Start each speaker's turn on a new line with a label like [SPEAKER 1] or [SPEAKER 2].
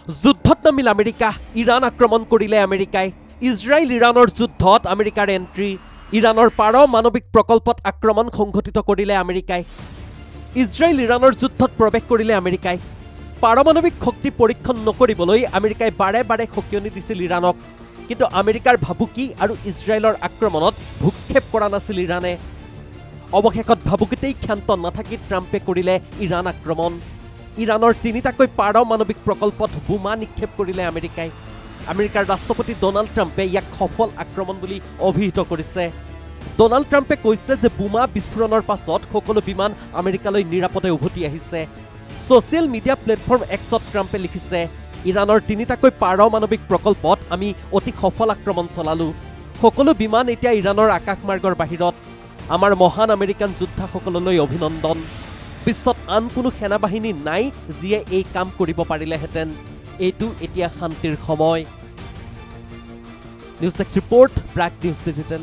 [SPEAKER 1] যুদ্ধত নামিল America Iran আক্ৰমণ কৰিলে আমেৰিকাই ইজৰাইল ইৰাণৰ যুদ্ধত আমেৰিকাৰ এন্ট্ৰি ইৰাণৰ পাৰমাণৱিক প্ৰকল্পত আক্ৰমণ সংঘটিত কৰিলে আমেৰিকাই ইজৰাইল ইৰাণৰ যুদ্ধত প্ৰৱেশ কৰিলে আমেৰিকাই পাৰমাণৱিক শক্তি পৰীক্ষণ নকৰিবলৈ আমেৰিকাই বাৰে বাৰে সকিয়নি দিছিল ইৰাণক কিন্তু আমেৰিকাৰ ভাবুকি আৰু ইজৰাইলৰ আক্ৰমণত ভূক্ষেপ কৰা নাছিল ইৰাণে অৱশেষত ভাবুকিতেই ক্ষান্ত নাথাকি ট্ৰাম্পে কৰিলে ইৰাণ আক্ৰমণ ইৰাণৰ তিনিটাকৈ পাৰমাণৱিক প্ৰকল্পত বোমা নিক্ষেপ কৰিলে আমেৰিকাই আমেৰিকাৰ ৰাষ্ট্ৰপতি ডোনাল্ড ট্ৰাম্পে ইয়াক সফল আক্ৰমণ বুলি অভিহিত কৰিছে ডোনাল্ড ট্ৰাম্পে কৈছে যে বোমা বিস্ফোৰণৰ পাছত সকলো বিমান আমেৰিকালৈ নিৰাপদে উভতি আহিছে ছ'চিয়েল মিডিয়া প্লেটফৰ্ম এক্সত ট্ৰাম্পে লিখিছে ইৰাণৰ তিনিটাকৈ পাৰমাণৱিক প্ৰকল্পত আমি অতি সফল আক্ৰমণ চলালো সকলো বিমান এতিয়া ইৰাণৰ আকাশমাৰ্গৰ বাহিৰত আমাৰ মহান আমেৰিকান যোদ্ধাসকললৈ অভিনন্দন বিশ্বত আন কোনো সেনাবাহিনী নাই যিয়ে এই কাম কৰিব পাৰিলেহেঁতেন এইটো এতিয়া শান্তিৰ সময় news desk report Prag news digital